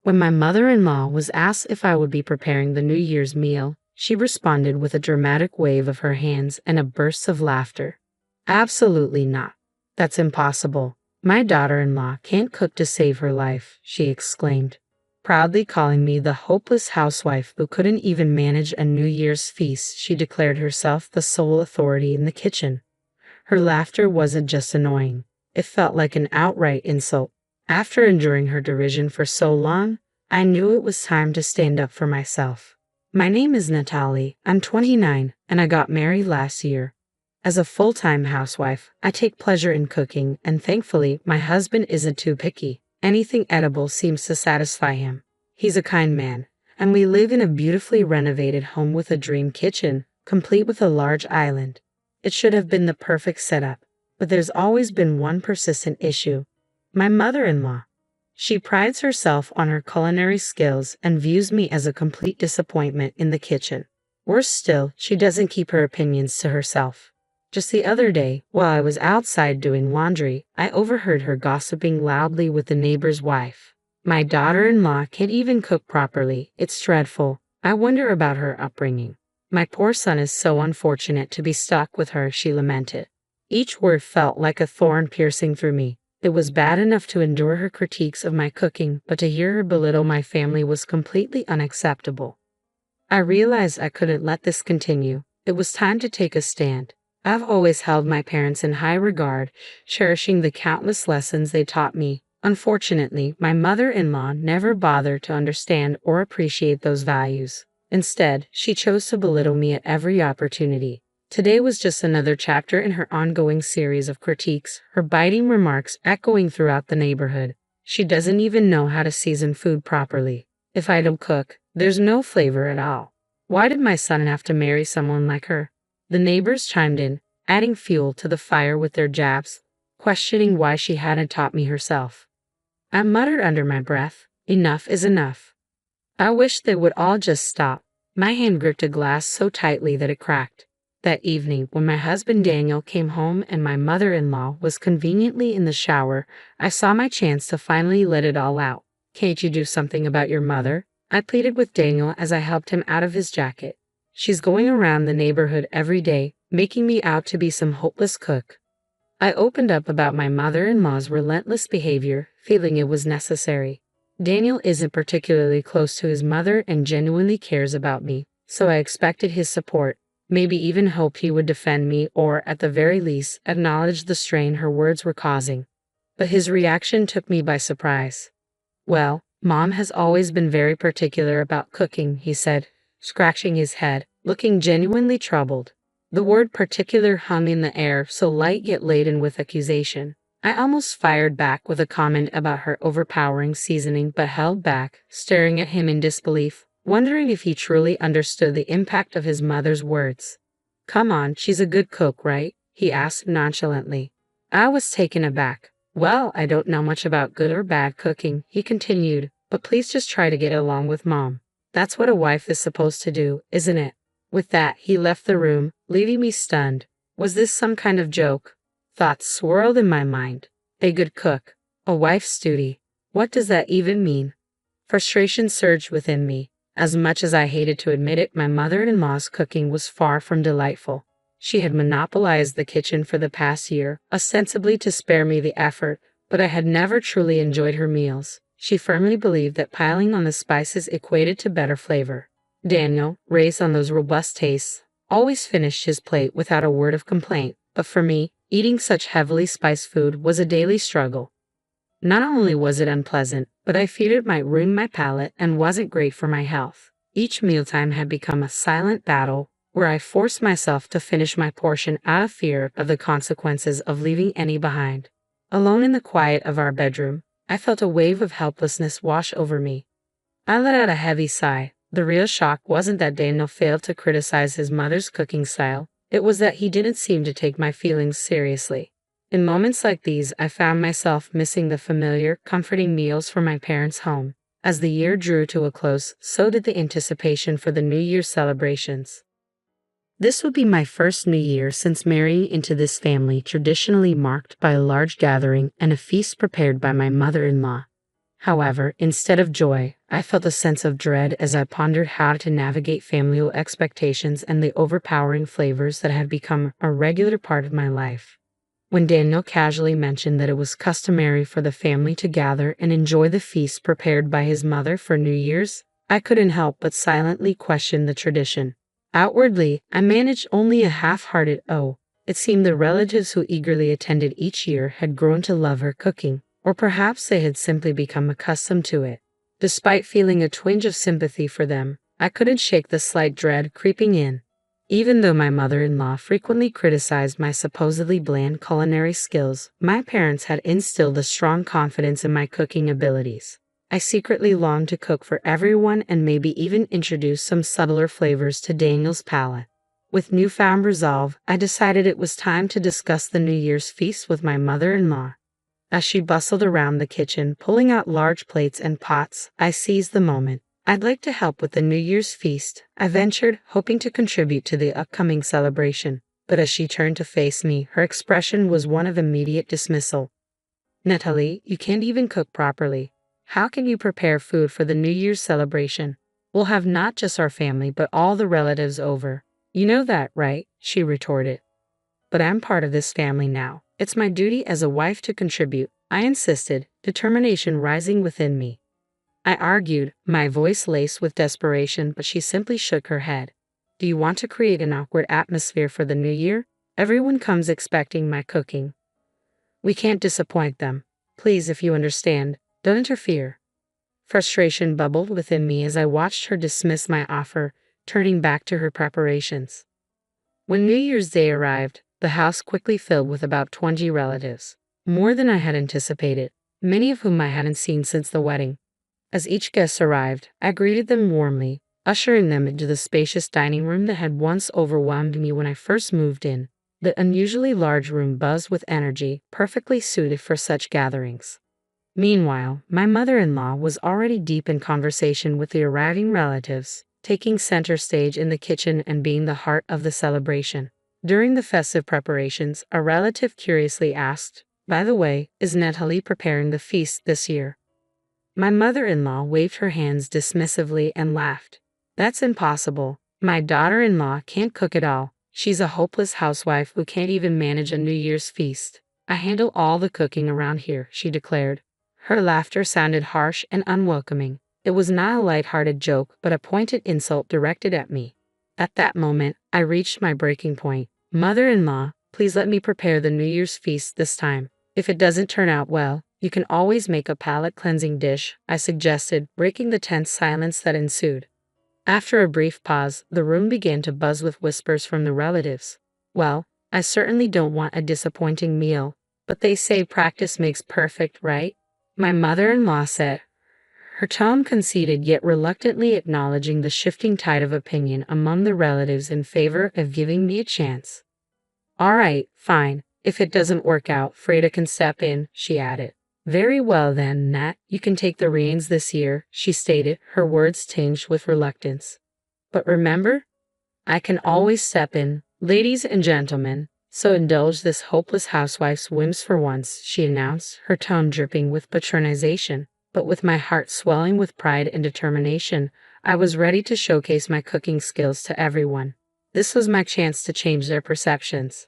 When my mother-in-law was asked if I would be preparing the New Year's meal, she responded with a dramatic wave of her hands and a burst of laughter. Absolutely not. That's impossible. My daughter-in-law can't cook to save her life, she exclaimed, proudly calling me the hopeless housewife who couldn't even manage a New Year's feast. She declared herself the sole authority in the kitchen. Her laughter wasn't just annoying. It felt like an outright insult. After enduring her derision for so long, I knew it was time to stand up for myself. My name is Natalie. I'm 29, and I got married last year. As a full-time housewife, I take pleasure in cooking, and thankfully, my husband isn't too picky. Anything edible seems to satisfy him. He's a kind man, and we live in a beautifully renovated home with a dream kitchen, complete with a large island. It should have been the perfect setup, but there's always been one persistent issue. My mother-in-law. She prides herself on her culinary skills and views me as a complete disappointment in the kitchen. Worse still, she doesn't keep her opinions to herself. Just the other day, while I was outside doing laundry, I overheard her gossiping loudly with the neighbor's wife. My daughter-in-law can't even cook properly. It's dreadful. I wonder about her upbringing. My poor son is so unfortunate to be stuck with her, she lamented. Each word felt like a thorn piercing through me. It was bad enough to endure her critiques of my cooking, but to hear her belittle my family was completely unacceptable. I realized I couldn't let this continue. It was time to take a stand. I've always held my parents in high regard, cherishing the countless lessons they taught me. Unfortunately, my mother-in-law never bothered to understand or appreciate those values. Instead, she chose to belittle me at every opportunity. Today was just another chapter in her ongoing series of critiques, her biting remarks echoing throughout the neighborhood. She doesn't even know how to season food properly. If I don't cook, there's no flavor at all. Why did my son have to marry someone like her? The neighbors chimed in, adding fuel to the fire with their jabs, questioning why she hadn't taught me herself. I muttered under my breath, enough is enough. I wish they would all just stop. My hand gripped a glass so tightly that it cracked. That evening, when my husband Daniel came home and my mother-in-law was conveniently in the shower, I saw my chance to finally let it all out. Can't you do something about your mother? I pleaded with Daniel as I helped him out of his jacket. She's going around the neighborhood every day, making me out to be some hopeless cook. I opened up about my mother-in-law's relentless behavior, feeling it was necessary. Daniel isn't particularly close to his mother and genuinely cares about me, so I expected his support, maybe even hoped he would defend me or, at the very least, acknowledge the strain her words were causing. But his reaction took me by surprise. Well, Mom has always been very particular about cooking, he said, scratching his head, looking genuinely troubled. The word particular hung in the air, so light yet laden with accusation. I almost fired back with a comment about her overpowering seasoning but held back, staring at him in disbelief, wondering if he truly understood the impact of his mother's words. Come on, she's a good cook, right? He asked nonchalantly. I was taken aback. Well, I don't know much about good or bad cooking, he continued, but please just try to get along with Mom. That's what a wife is supposed to do, isn't it? With that, he left the room, leaving me stunned. Was this some kind of joke? Thoughts swirled in my mind. A good cook. A wife's duty. What does that even mean? Frustration surged within me. As much as I hated to admit it, my mother-in-law's cooking was far from delightful. She had monopolized the kitchen for the past year, ostensibly to spare me the effort, but I had never truly enjoyed her meals. She firmly believed that piling on the spices equated to better flavor. Daniel, raised on those robust tastes, always finished his plate without a word of complaint, but for me, eating such heavily spiced food was a daily struggle. Not only was it unpleasant, but I feared it might ruin my palate and wasn't great for my health. Each mealtime had become a silent battle where I forced myself to finish my portion out of fear of the consequences of leaving any behind. Alone in the quiet of our bedroom, I felt a wave of helplessness wash over me. I let out a heavy sigh. The real shock wasn't that Daniel failed to criticize his mother's cooking style. It was that he didn't seem to take my feelings seriously. In moments like these, I found myself missing the familiar, comforting meals from my parents' home. As the year drew to a close, so did the anticipation for the New Year's celebrations. This would be my first New Year since marrying into this family traditionally marked by a large gathering and a feast prepared by my mother-in-law. However, instead of joy, I felt a sense of dread as I pondered how to navigate familial expectations and the overpowering flavors that had become a regular part of my life. When Daniel casually mentioned that it was customary for the family to gather and enjoy the feast prepared by his mother for New Year's, I couldn't help but silently question the tradition. Outwardly, I managed only a half-hearted "oh." It seemed the relatives who eagerly attended each year had grown to love her cooking, or perhaps they had simply become accustomed to it. Despite feeling a twinge of sympathy for them, I couldn't shake the slight dread creeping in. Even though my mother-in-law frequently criticized my supposedly bland culinary skills, my parents had instilled a strong confidence in my cooking abilities. I secretly longed to cook for everyone and maybe even introduce some subtler flavors to Daniel's palate. With newfound resolve, I decided it was time to discuss the New Year's feast with my mother-in-law. As she bustled around the kitchen, pulling out large plates and pots, I seized the moment. "I'd like to help with the New Year's feast," I ventured, hoping to contribute to the upcoming celebration. But as she turned to face me, her expression was one of immediate dismissal. "Natalie, you can't even cook properly. How can you prepare food for the New Year's celebration? We'll have not just our family, but all the relatives over. You know that, right?" she retorted. "But I'm part of this family now. It's my duty as a wife to contribute," I insisted, determination rising within me. I argued, my voice laced with desperation, but she simply shook her head. "Do you want to create an awkward atmosphere for the new year? Everyone comes expecting my cooking. We can't disappoint them. Please, if you understand, don't interfere." Frustration bubbled within me as I watched her dismiss my offer, turning back to her preparations. When New Year's Day arrived, the house quickly filled with about 20 relatives, more than I had anticipated, many of whom I hadn't seen since the wedding. As each guest arrived, I greeted them warmly, ushering them into the spacious dining room that had once overwhelmed me when I first moved in. The unusually large room buzzed with energy, perfectly suited for such gatherings. Meanwhile, my mother-in-law was already deep in conversation with the arriving relatives, taking center stage in the kitchen and being the heart of the celebration. During the festive preparations, a relative curiously asked, "By the way, is Natalie preparing the feast this year?" My mother-in-law waved her hands dismissively and laughed. "That's impossible. My daughter-in-law can't cook at all. She's a hopeless housewife who can't even manage a New Year's feast. I handle all the cooking around here," she declared. Her laughter sounded harsh and unwelcoming. It was not a light-hearted joke, but a pointed insult directed at me. At that moment, I reached my breaking point. "Mother-in-law, please let me prepare the New Year's feast this time. If it doesn't turn out well, you can always make a palate-cleansing dish," I suggested, breaking the tense silence that ensued. After a brief pause, the room began to buzz with whispers from the relatives. "Well, I certainly don't want a disappointing meal, but they say practice makes perfect, right?" my mother-in-law said, her tone conceited yet reluctantly acknowledging the shifting tide of opinion among the relatives in favor of giving me a chance. "All right, fine. If it doesn't work out, Freda can step in," she added. "Very well then, Nat, you can take the reins this year," she stated, her words tinged with reluctance. "But remember, I can always step in, ladies and gentlemen, so indulge this hopeless housewife's whims for once," she announced, her tone dripping with patronization. But with my heart swelling with pride and determination, I was ready to showcase my cooking skills to everyone. This was my chance to change their perceptions.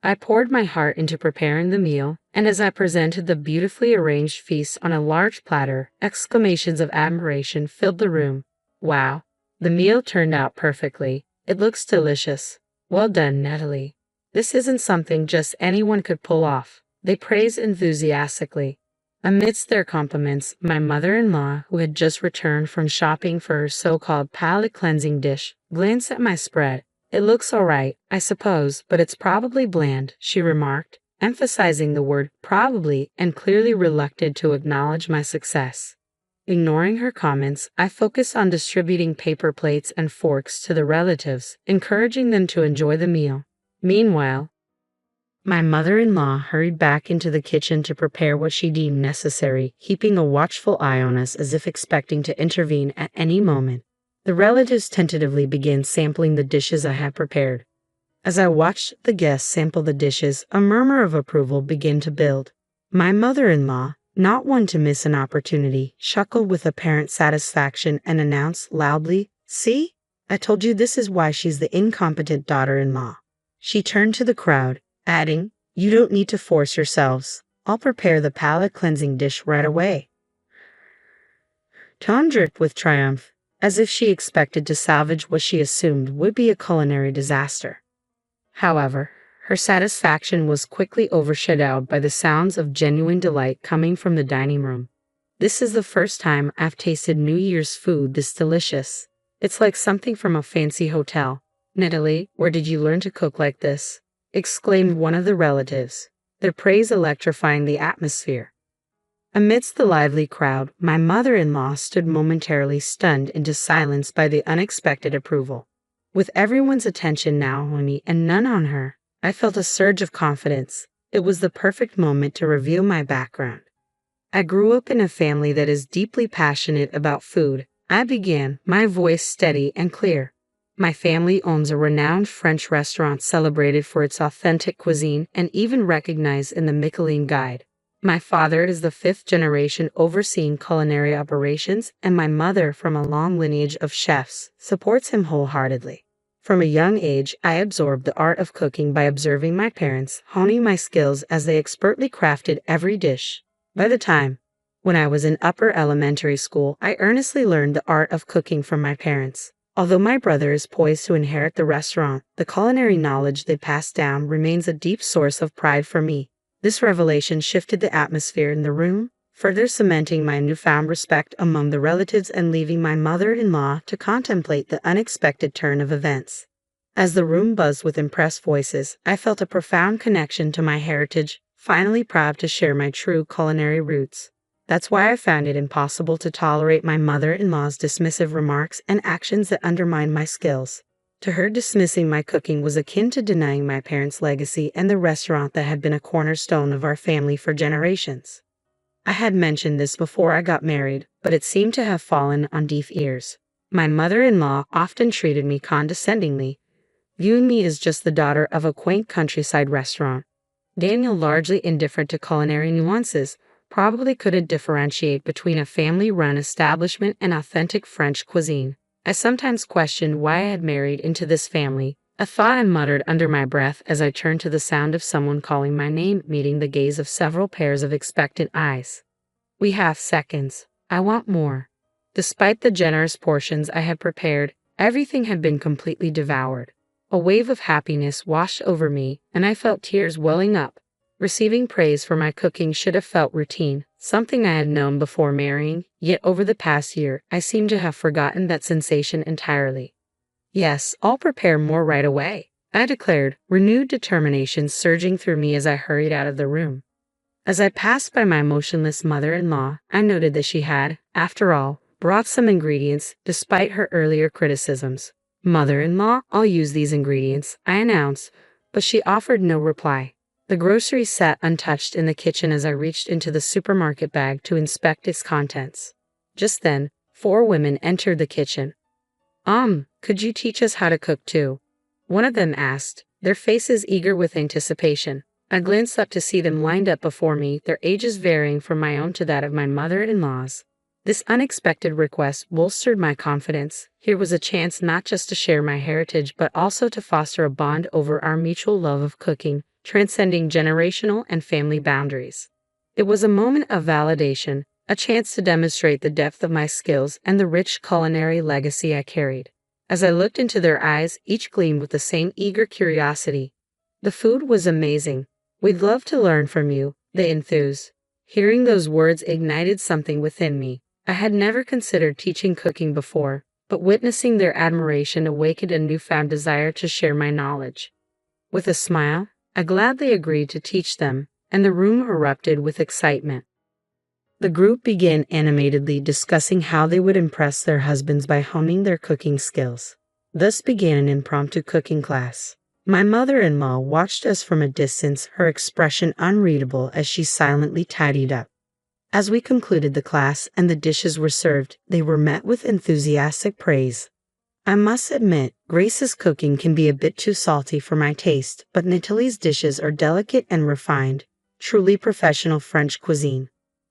I poured my heart into preparing the meal, and as I presented the beautifully arranged feast on a large platter, exclamations of admiration filled the room. "Wow, the meal turned out perfectly. It looks delicious. Well done, Natalie. This isn't something just anyone could pull off," they praised enthusiastically. Amidst their compliments, my mother-in-law, who had just returned from shopping for her so-called palate-cleansing dish, glanced at my spread. "It looks all right, I suppose, but it's probably bland," she remarked, emphasizing the word probably and clearly reluctant to acknowledge my success. Ignoring her comments, I focused on distributing paper plates and forks to the relatives, encouraging them to enjoy the meal. Meanwhile, my mother-in-law hurried back into the kitchen to prepare what she deemed necessary, keeping a watchful eye on us as if expecting to intervene at any moment. The relatives tentatively began sampling the dishes I had prepared. As I watched the guests sample the dishes, a murmur of approval began to build. My mother-in-law, not one to miss an opportunity, chuckled with apparent satisfaction and announced loudly, "See? I told you this is why she's the incompetent daughter-in-law." She turned to the crowd, adding, "You don't need to force yourselves. I'll prepare the palate-cleansing dish right away." Tone dripped with triumph, as if she expected to salvage what she assumed would be a culinary disaster. However, her satisfaction was quickly overshadowed by the sounds of genuine delight coming from the dining room. "This is the first time I've tasted New Year's food this delicious. It's like something from a fancy hotel. Natalie, where did you learn to cook like this?" exclaimed one of the relatives, their praise electrifying the atmosphere. Amidst the lively crowd, my mother-in-law stood momentarily stunned into silence by the unexpected approval. With everyone's attention now on me and none on her, I felt a surge of confidence. It was the perfect moment to reveal my background. "I grew up in a family that is deeply passionate about food," I began, my voice steady and clear. "My family owns a renowned French restaurant celebrated for its authentic cuisine and even recognized in the Michelin Guide. My father is the fifth generation overseeing culinary operations, and my mother, from a long lineage of chefs, supports him wholeheartedly. From a young age, I absorbed the art of cooking by observing my parents, honing my skills as they expertly crafted every dish. By the time when I was in upper elementary school, I earnestly learned the art of cooking from my parents. Although my brother is poised to inherit the restaurant, the culinary knowledge they passed down remains a deep source of pride for me." This revelation shifted the atmosphere in the room, further cementing my newfound respect among the relatives and leaving my mother-in-law to contemplate the unexpected turn of events. As the room buzzed with impressed voices, I felt a profound connection to my heritage, finally proud to share my true culinary roots. That's why I found it impossible to tolerate my mother-in-law's dismissive remarks and actions that undermined my skills. To her, dismissing my cooking was akin to denying my parents' legacy and the restaurant that had been a cornerstone of our family for generations. I had mentioned this before I got married, but it seemed to have fallen on deaf ears. My mother-in-law often treated me condescendingly, viewing me as just the daughter of a quaint countryside restaurant. Daniel, largely indifferent to culinary nuances, probably couldn't differentiate between a family-run establishment and authentic French cuisine. I sometimes questioned why I had married into this family, a thought I muttered under my breath as I turned to the sound of someone calling my name, meeting the gaze of several pairs of expectant eyes. "We have seconds. I want more." Despite the generous portions I had prepared, everything had been completely devoured. A wave of happiness washed over me, and I felt tears welling up. Receiving praise for my cooking should have felt routine, something I had known before marrying, yet over the past year, I seem to have forgotten that sensation entirely. "Yes, I'll prepare more right away," I declared, renewed determination surging through me as I hurried out of the room. As I passed by my motionless mother-in-law, I noted that she had, after all, brought some ingredients, despite her earlier criticisms. "Mother-in-law, I'll use these ingredients," I announced, but she offered no reply. The groceries sat untouched in the kitchen as I reached into the supermarket bag to inspect its contents. Just then, 4 women entered the kitchen. Could you teach us how to cook too?" one of them asked, their faces eager with anticipation. I glanced up to see them lined up before me, their ages varying from my own to that of my mother-in-law's. This unexpected request bolstered my confidence. Here was a chance not just to share my heritage but also to foster a bond over our mutual love of cooking, transcending generational and family boundaries. It was a moment of validation, a chance to demonstrate the depth of my skills and the rich culinary legacy I carried. As I looked into their eyes, each gleamed with the same eager curiosity. "The food was amazing. We'd love to learn from you," they enthused. Hearing those words ignited something within me. I had never considered teaching cooking before, but witnessing their admiration awakened a newfound desire to share my knowledge. With a smile, I gladly agreed to teach them, and the room erupted with excitement. The group began animatedly discussing how they would impress their husbands by honing their cooking skills. Thus began an impromptu cooking class. My mother-in-law watched us from a distance, her expression unreadable as she silently tidied up. As we concluded the class and the dishes were served, they were met with enthusiastic praise. I must admit, Grace's cooking can be a bit too salty for my taste, but Natalie's dishes are delicate and refined, truly professional French cuisine.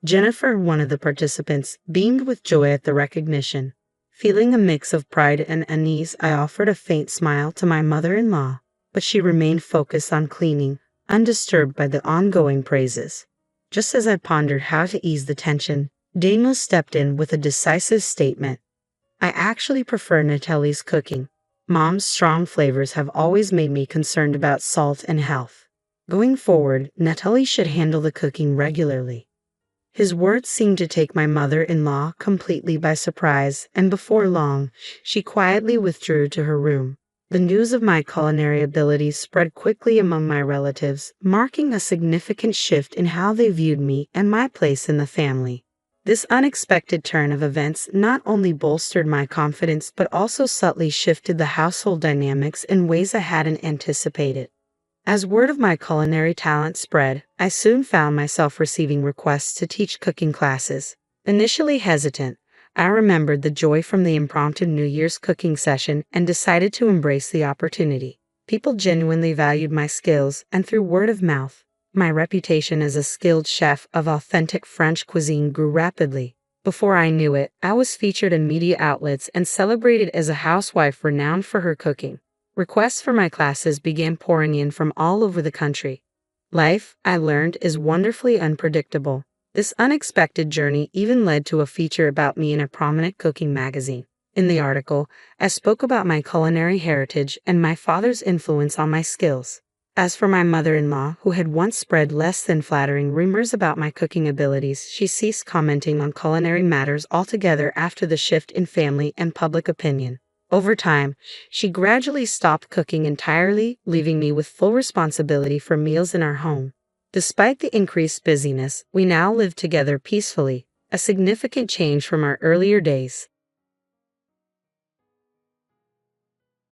Jennifer, one of the participants, beamed with joy at the recognition. Feeling a mix of pride and unease, I offered a faint smile to my mother-in-law, but she remained focused on cleaning, undisturbed by the ongoing praises. Just as I pondered how to ease the tension, Daniel stepped in with a decisive statement. I actually prefer Natalie's cooking. Mom's strong flavors have always made me concerned about salt and health. Going forward, Natalie should handle the cooking regularly. His words seemed to take my mother-in-law completely by surprise, and before long, she quietly withdrew to her room. The news of my culinary abilities spread quickly among my relatives, marking a significant shift in how they viewed me and my place in the family. This unexpected turn of events not only bolstered my confidence but also subtly shifted the household dynamics in ways I hadn't anticipated. As word of my culinary talent spread, I soon found myself receiving requests to teach cooking classes. Initially hesitant, I remembered the joy from the impromptu New Year's cooking session and decided to embrace the opportunity. People genuinely valued my skills, and through word of mouth, my reputation as a skilled chef of authentic French cuisine grew rapidly. Before I knew it, I was featured in media outlets and celebrated as a housewife renowned for her cooking. Requests for my classes began pouring in from all over the country. Life, I learned, is wonderfully unpredictable. This unexpected journey even led to a feature about me in a prominent cooking magazine. In the article, I spoke about my culinary heritage and my father's influence on my skills. As for my mother-in-law, who had once spread less than flattering rumors about my cooking abilities, she ceased commenting on culinary matters altogether after the shift in family and public opinion. Over time, she gradually stopped cooking entirely, leaving me with full responsibility for meals in our home. Despite the increased busyness, we now live together peacefully, a significant change from our earlier days.